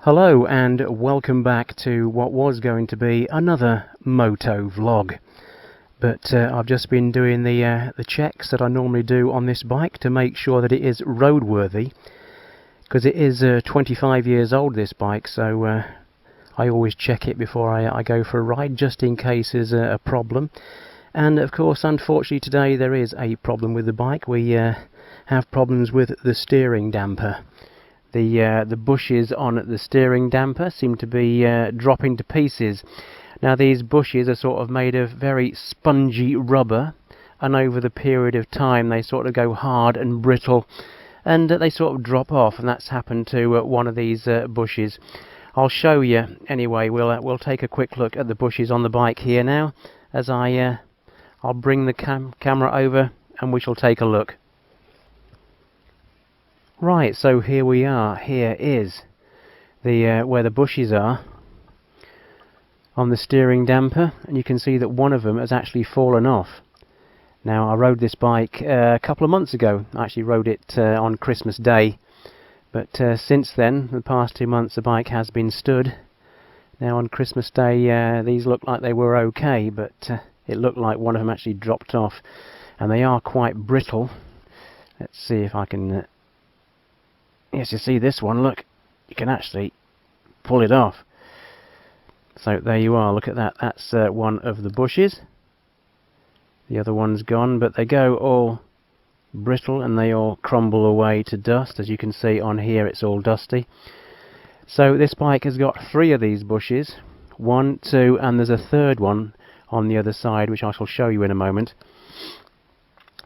Hello and welcome back to what was going to be another Motovlog, but I've just been doing the checks that I normally do on this bike to make sure that it is roadworthy, because it is 25 years old, this bike, so I always check it before I go for a ride, just in case there's a problem. And of course, unfortunately today there is a problem with the bike. We have problems with the steering damper. The bushes on the steering damper seem to be dropping to pieces. Now these bushes are sort of made of very spongy rubber, and over the period of time they sort of go hard and brittle, and they sort of drop off, and that's happened to one of these bushes. I'll show you anyway. We'll take a quick look at the bushes on the bike here now, as I'll bring the camera over and we shall take a look. Right, so here we are. Here is the where the bushes are on the steering damper, and you can see that one of them has actually fallen off. Now, I rode this bike a couple of months ago. I actually rode it on Christmas Day, but since then, the past 2 months, the bike has been stood. Now, on Christmas Day, these looked like they were okay, but it looked like one of them actually dropped off, and they are quite brittle. Let's see if I can... Yes, you see this one, look, you can actually pull it off. So there you are, look at that, that's one of the bushes. The other one's gone, but they go all brittle and they all crumble away to dust. As you can see on here, it's all dusty. So this bike has got 3 of these bushes, 1, 2, and there's a third one on the other side, which I shall show you in a moment.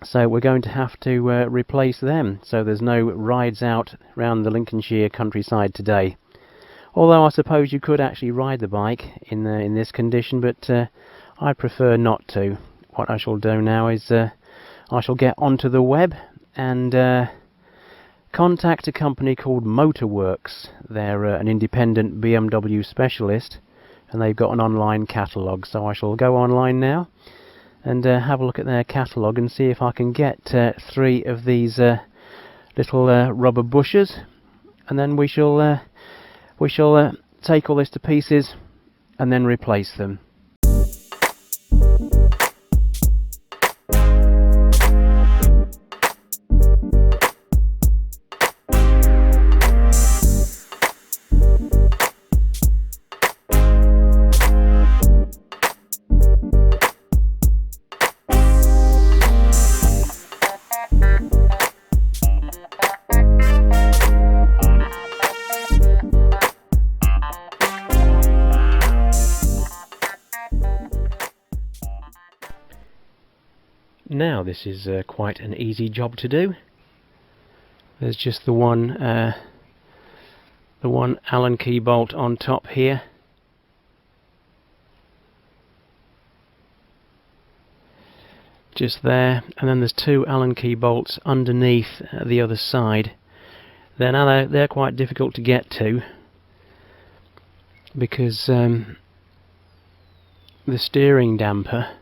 So we're going to have to replace them, so there's no rides out around the Lincolnshire countryside today. Although I suppose you could actually ride the bike in this condition, but I prefer not to. What I shall do now is I shall get onto the web and contact a company called Motorworks. They're an independent BMW specialist, and they've got an online catalogue, so I shall go online now and have a look at their catalogue and see if I can get 3 of these little rubber bushes, and then we shall take all this to pieces and then replace them. Now this is quite an easy job to do. There's just the one Allen key bolt on top here. Just there, and then there's 2 Allen key bolts underneath the other side. They're quite difficult to get to because the steering damper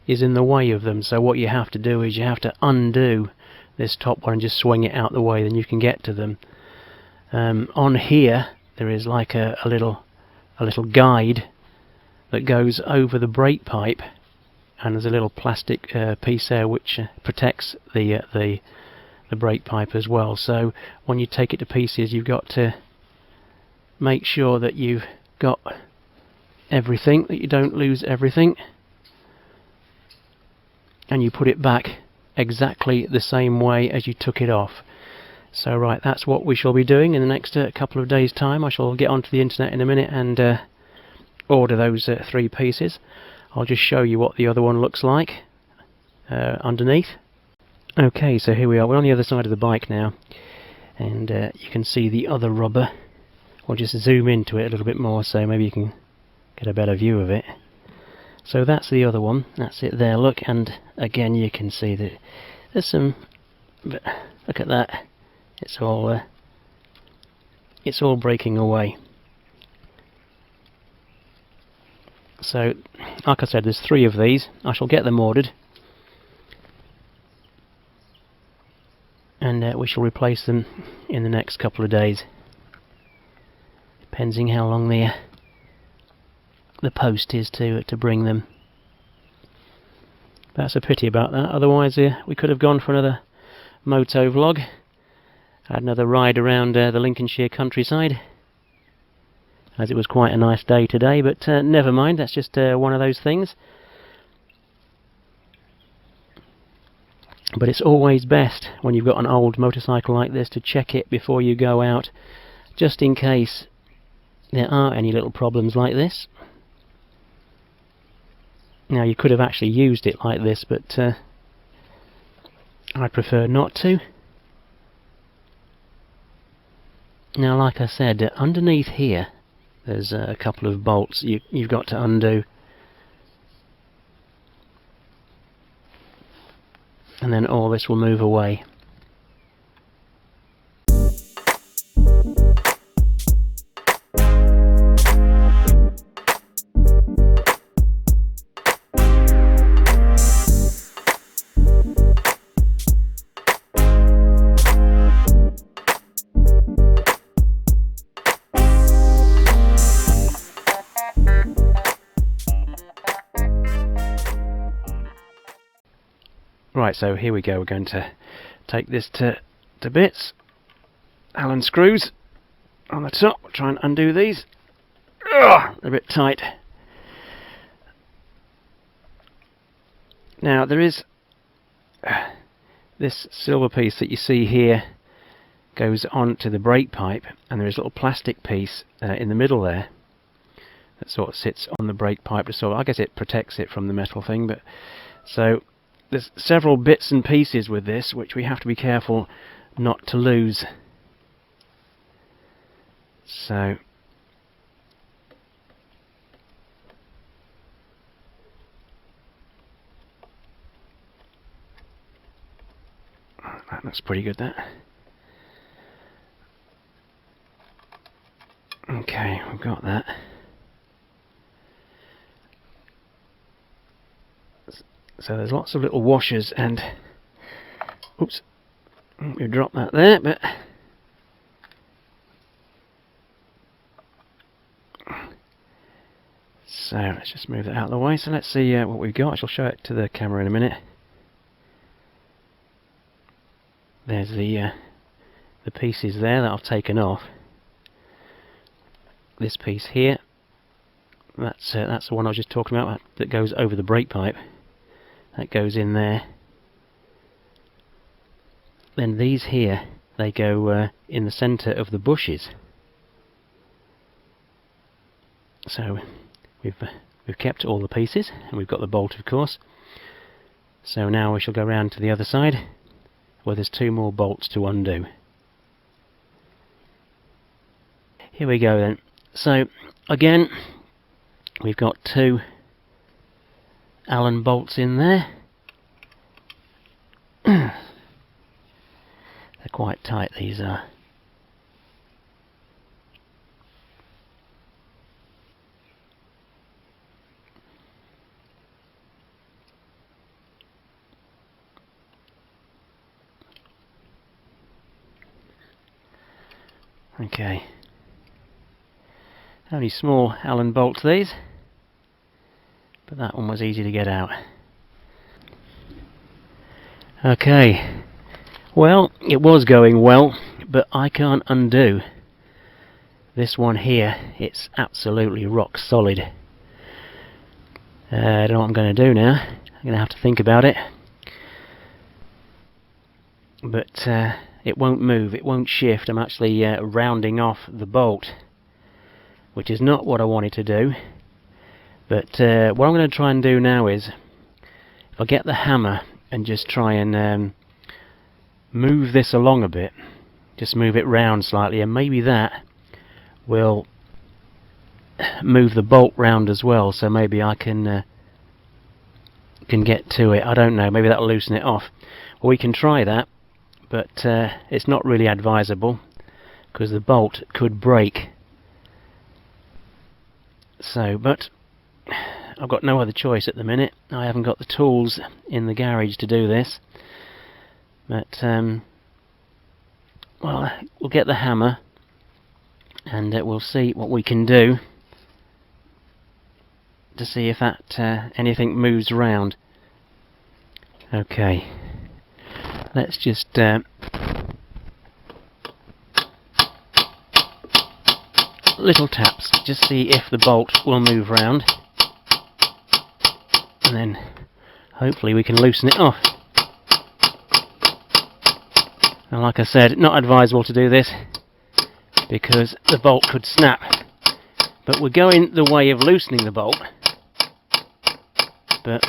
is in the way of them, so what you have to do is you have to undo this top one and just swing it out the way, then you can get to them. On here there is like a little guide that goes over the brake pipe, and there's a little plastic piece there which protects the brake pipe as well. So when you take it to pieces, you've got to make sure that you've got everything, that you don't lose everything, and you put it back exactly the same way as you took it off. So right, that's what we shall be doing in the next couple of days' time. I shall get onto the internet in a minute and order those 3 pieces. I'll just show you what the other one looks like underneath. Okay, so here we are. We're on the other side of the bike now, and you can see the other rubber. We'll just zoom into it a little bit more so maybe you can get a better view of it. So that's the other one. That's it there, look, and again you can see that there's some... Look at that. It's all breaking away. So, like I said, there's 3 of these. I shall get them ordered, and we shall replace them in the next couple of days, depending how long the post is to bring them. That's a pity about that. Otherwise, we could have gone for another Motovlog. Had another ride around the Lincolnshire countryside, as it was quite a nice day today, but never mind, that's just one of those things. But it's always best when you've got an old motorcycle like this to check it before you go out, just in case there are any little problems like this. Now, you could have actually used it like this, but I prefer not to. Now, like I said, underneath here there's a couple of bolts you've got to undo, and then all this will move away. Right, so here we go. We're going to take this to bits. Allen screws on the top. We'll try and undo these. Ugh, they're a bit tight. Now, there is this silver piece that you see here goes onto the brake pipe, and there is a little plastic piece in the middle there that sort of sits on the brake pipe. So I guess it protects it from the metal thing. But so there's several bits and pieces with this which we have to be careful not to lose. So that looks pretty good, that. Okay, we've got that. So there's lots of little washers, and oops, we dropped that there, but so let's just move that out of the way. So let's see what we've got. I shall show it to the camera in a minute. There's the pieces there that I've taken off. This piece here, that's the one I was just talking about, that goes over the brake pipe. That goes in there. Then these here, they go in the centre of the bushes. So we've kept all the pieces, and we've got the bolt, of course. So now we shall go round to the other side, where there's 2 more bolts to undo. Here we go then. So again, we've got 2 Allen bolts in there. They're quite tight, these are. Okay. Only small Allen bolts these, but that one was easy to get out. Okay, well, it was going well, but I can't undo This one here, it's absolutely rock solid. I don't know what I'm going to do now. I'm going to have to think about it. But it won't move, it won't shift. I'm actually rounding off the bolt, which is not what I wanted to do. But what I'm going to try and do now is, if I get the hammer and just try and move this along a bit, just move it round slightly, and maybe that will move the bolt round as well, so maybe I can get to it. I don't know, maybe that'll loosen it off. Well, we can try that, but it's not really advisable because the bolt could break. So, but I've got no other choice at the minute. I haven't got the tools in the garage to do this. But well, we'll get the hammer and we'll see what we can do to see if that anything moves around. Okay, let's just little taps, just see if the bolt will move round, and then hopefully we can loosen it off. And like I said, not advisable to do this because the bolt could snap, but we're going the way of loosening the bolt. But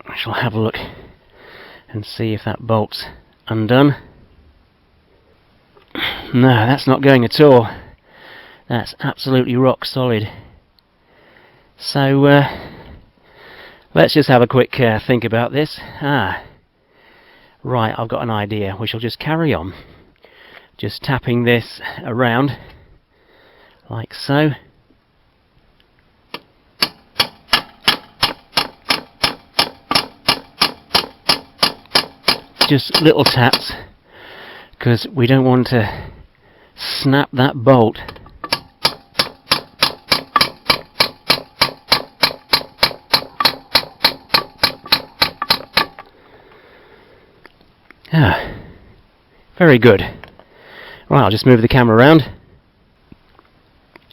I shall have a look and see if that bolt's undone. No, that's not going at all. That's absolutely rock solid. So let's just have a quick think about this. Right, I've got an idea. We shall just carry on, just tapping this around like so. Just little taps, because we don't want to snap that bolt. Very good. Right, I'll just move the camera around.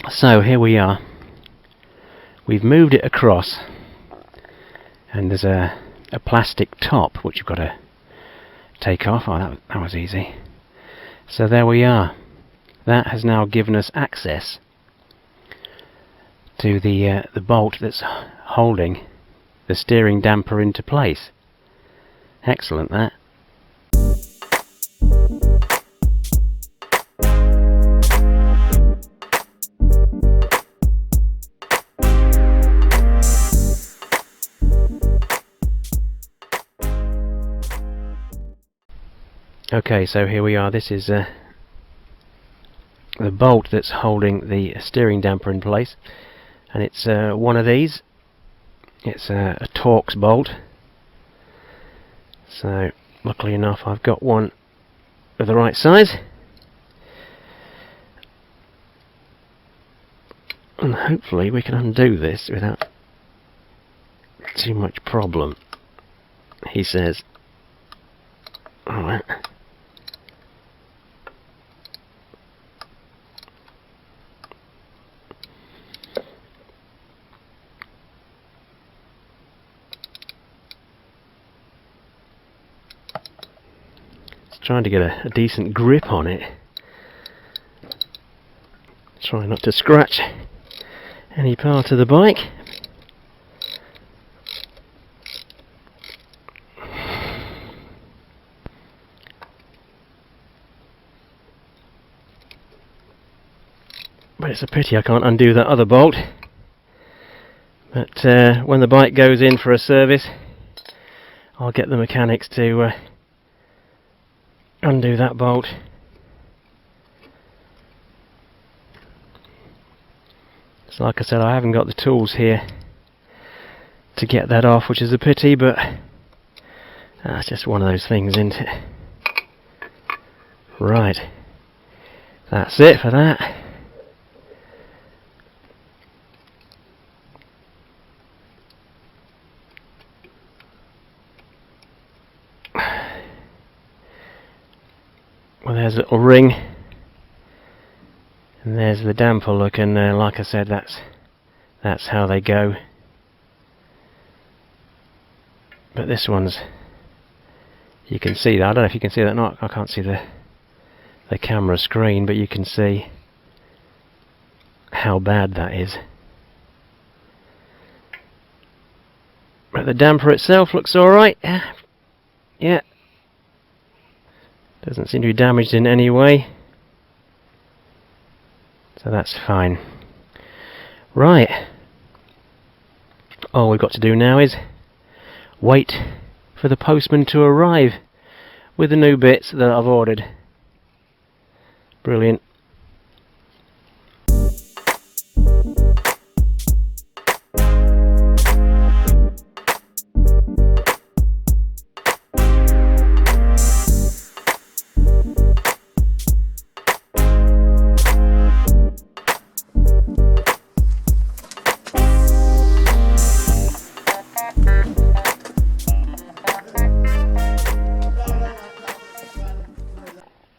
So here we are. We've moved it across, and there's a plastic top which you've got to take off. Oh, that was easy. So there we are. That has now given us access to the bolt that's holding the steering damper into place. Excellent, that. Okay, so here we are. This is the bolt that's holding the steering damper in place, and it's one of these. It's a Torx bolt. So luckily enough I've got one of the right size, and hopefully we can undo this without too much problem, he says. Alright. Trying to get a decent grip on it. Try not to scratch any part of the bike. But it's a pity I can't undo that other bolt. But when the bike goes in for a service, I'll get the mechanics to undo that bolt. So like I said, I haven't got the tools here to get that off, which is a pity, but that's just one of those things, isn't it? Right, that's it for that. Well, there's a little ring, and there's the damper look, and like I said, that's how they go. But this one's, you can see that. I don't know if you can see that or not. I can't see the camera screen, but you can see how bad that is. But the damper itself looks alright. Yeah. Doesn't seem to be damaged in any way. So that's fine. Right. All we've got to do now is wait for the postman to arrive with the new bits that I've ordered. Brilliant.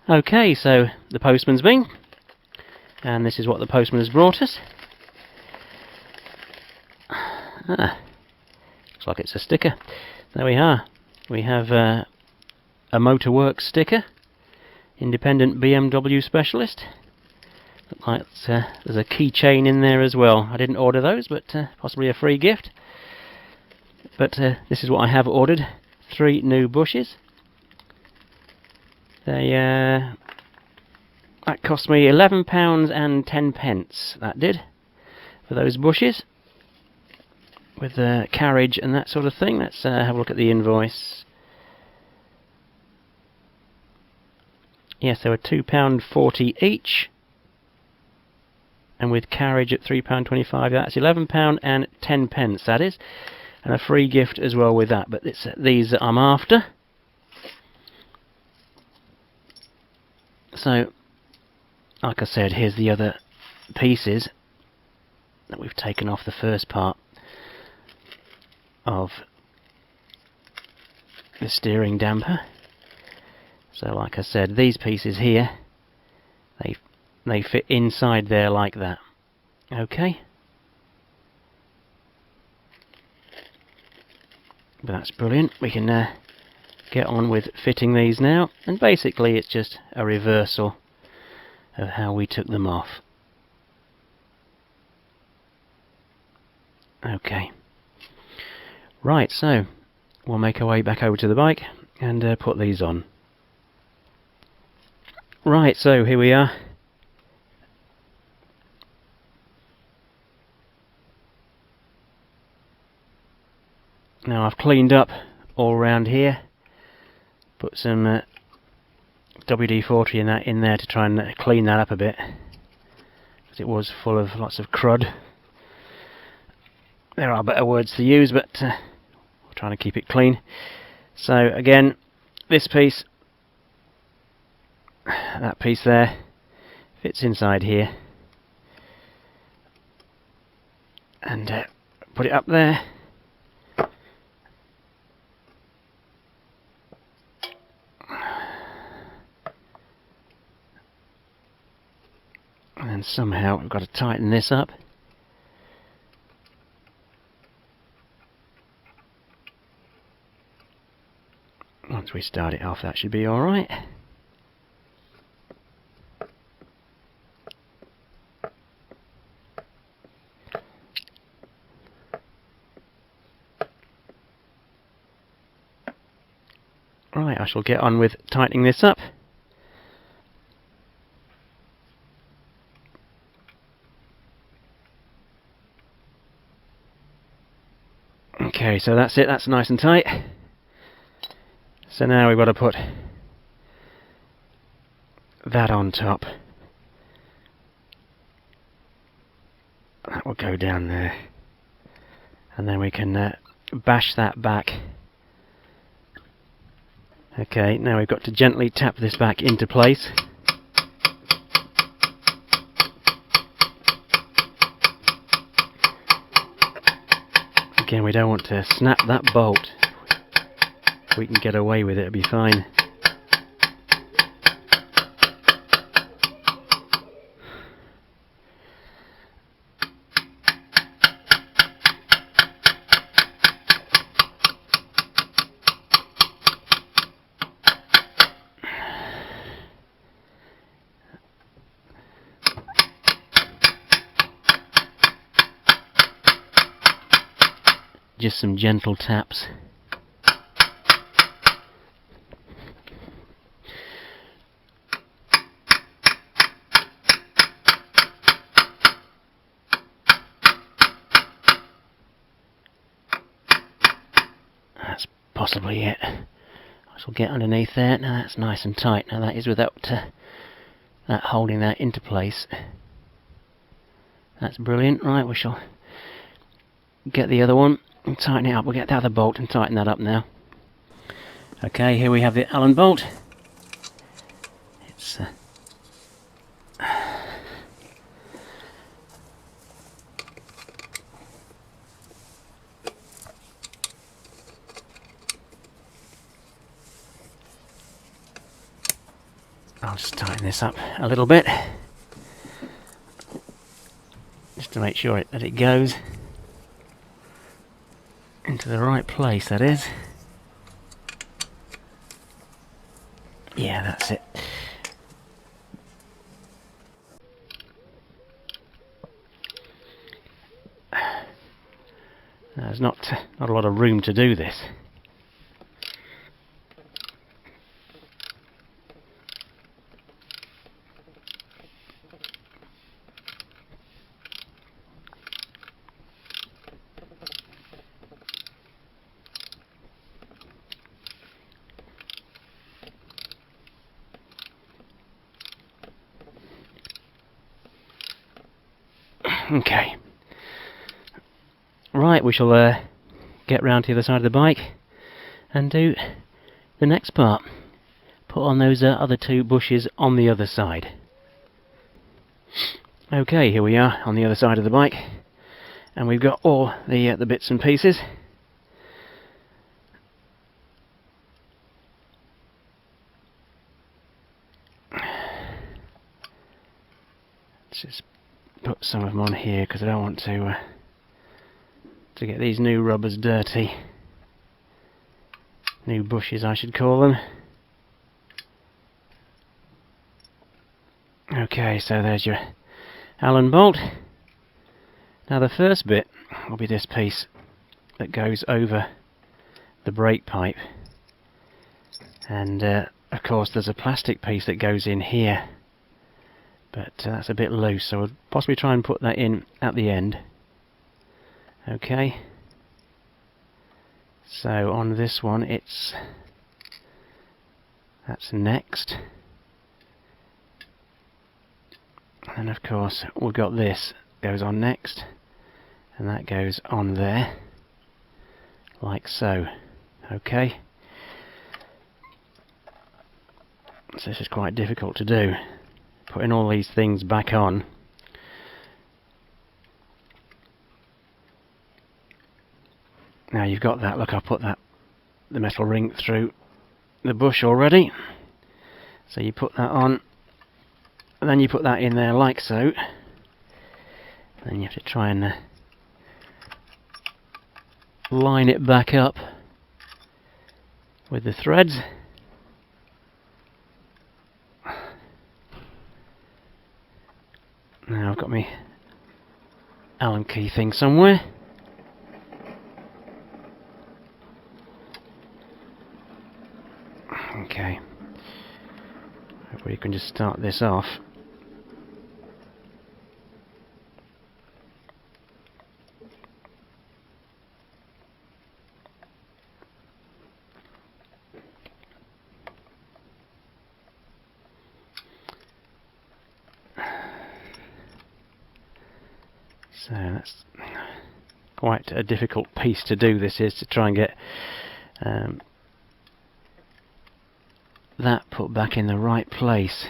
Okay, so the postman's been, and this is what the postman has brought us. Looks like it's a sticker. There we are. We have a Motovlog sticker, independent BMW specialist. Looks like there's a keychain in there as well. I didn't order those, but possibly a free gift. But this is what I have ordered: 3 new bushes. They that cost me £11.10. That did, for those bushes, with the carriage and that sort of thing. Let's have a look at the invoice. Yes, they were £2.40 each, and with carriage at £3.25, that's £11.10. That is, and a free gift as well with that. But it's these that I'm after. So, like I said, here's the other pieces that we've taken off the first part of the steering damper. So, like I said, these pieces here, they fit inside there like that. Okay? But that's brilliant. We can get on with fitting these now, and basically it's just a reversal of how we took them off. Okay, right, so we'll make our way back over to the bike and put these on. Right, so here we are. Now I've cleaned up all around here. Put some WD-40 in there to try and clean that up a bit, because it was full of lots of crud. There are better words to use, but we're trying to keep it clean. So again, this piece, that piece there, fits inside here, and put it up there. And somehow we've got to tighten this up. Once we start it off, that should be alright. Right, I shall get on with tightening this up. Okay, so that's it, that's nice and tight. So now we've got to put that on top. That will go down there. And then we can bash that back. Okay, now we've got to gently tap this back into place. Again, we don't want to snap that bolt. If we can get away with it, it'll be fine. just some gentle taps. That's possibly it. I shall get underneath there. Now that's nice and tight. Now that is without that holding that into place. That's brilliant. Right, we shall get the other one and tighten it up. We'll get the other bolt and tighten that up now. Okay, here we have the Allen bolt. It's I'll just tighten this up a little bit, just to make sure that it goes into the right place, that is. Yeah, that's it. There's not a lot of room to do this. Okay. Right, we shall get round to the other side of the bike and do the next part. Put on those other two bushes on the other side. Okay, here we are on the other side of the bike, and we've got all the bits and pieces. Let's just put some of them on here because I don't want to get these new rubbers dirty. New bushes, I should call them. Okay, so there's your Allen bolt. Now the first bit will be this piece that goes over the brake pipe, and of course there's a plastic piece that goes in here, but that's a bit loose, so we'll possibly try and put that in at the end. Okay, so on this one that's next, and of course we've got this goes on next, and that goes on there like so. Okay, so this is quite difficult to do, putting all these things back on. Now you've got that, look, I've put the metal ring through the bush already, so you put that on and then you put that in there like so. Then you have to try and line it back up with the threads. Now I've got my Allen key thing somewhere. Okay, hopefully you can just start this off. So that's quite a difficult piece to do, this is, to try and get that put back in the right place.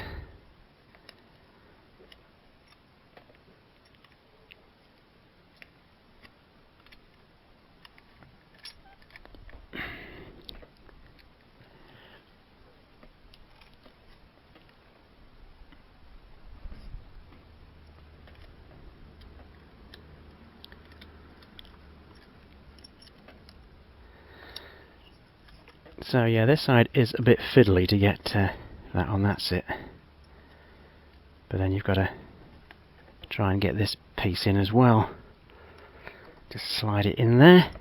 So yeah, this side is a bit fiddly to get that on, that's it. But then you've got to try and get this piece in as well. Just slide it in there,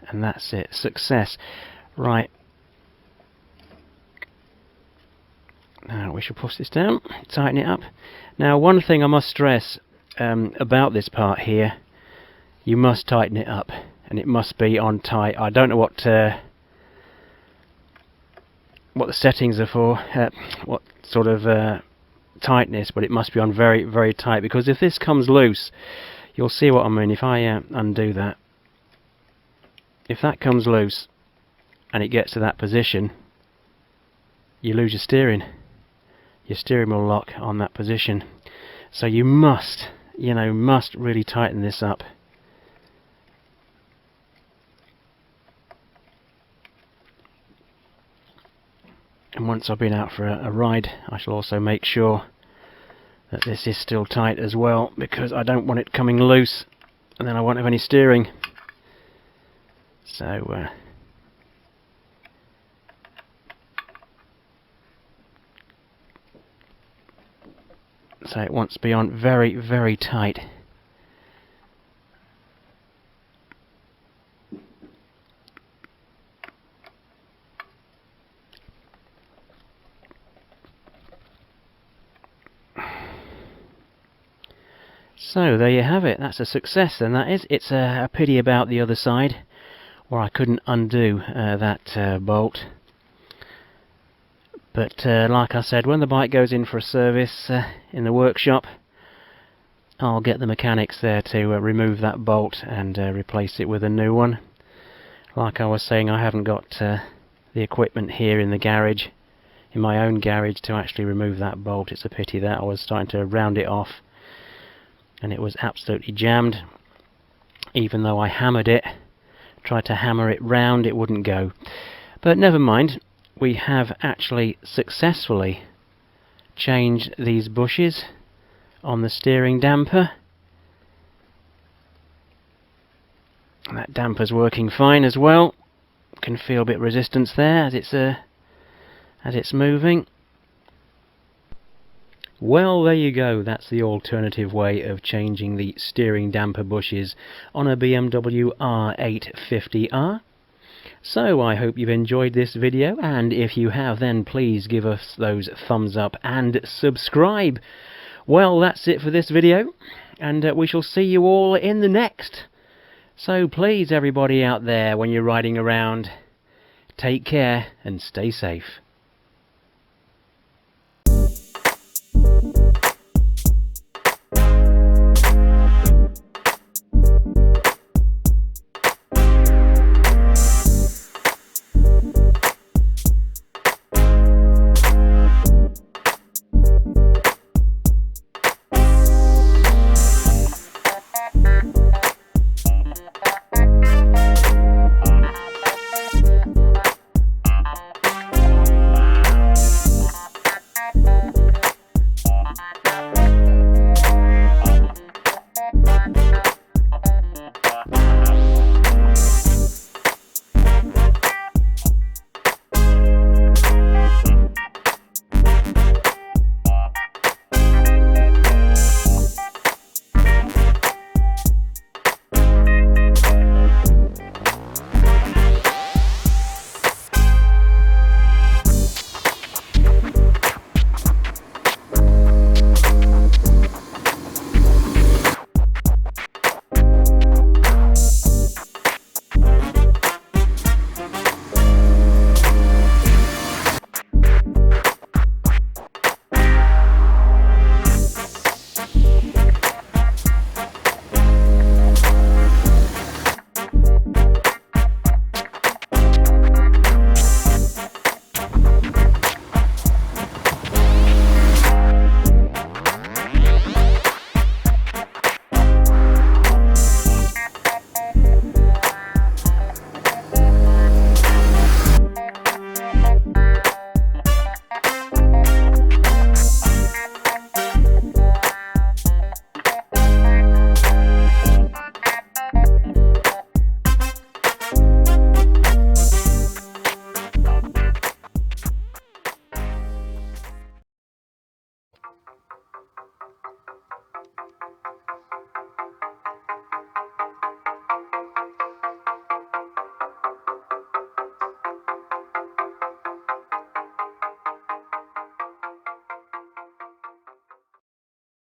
And that's it. Success. Right. Now we shall push this down, tighten it up. Now one thing I must stress about this part here, you must tighten it up, and it must be on tight. I don't know what the settings are for, what sort of tightness, but it must be on very, very tight, because if this comes loose, you'll see what I mean. If I undo that, if that comes loose and it gets to that position, you lose your steering. Your steering will lock on that position. So you must, must really tighten this up. And once I've been out for a ride, I shall also make sure that this is still tight as well, because I don't want it coming loose and then I won't have any steering. So it wants to be on very, very tight. So there you have it. That's a success then, that is. It's a pity about the other side, where I couldn't undo that bolt. But like I said, when the bike goes in for a service in the workshop, I'll get the mechanics there to remove that bolt and replace it with a new one. Like I was saying, I haven't got the equipment here in the garage, in my own garage, to actually remove that bolt. It's a pity that. I was starting to round it off and it was absolutely jammed. Even though I hammered it, tried to hammer it round, it wouldn't go. But never mind, we have actually successfully changed these bushes on the steering damper. And that damper's working fine as well. Can feel a bit of resistance there as it's moving. Well, there you go. That's the alternative way of changing the steering damper bushes on a BMW R850R. So I hope you've enjoyed this video, and if you have, then please give us those thumbs up and subscribe. Well, that's it for this video, and we shall see you all in the next. So please, everybody out there, when you're riding around, take care and stay safe.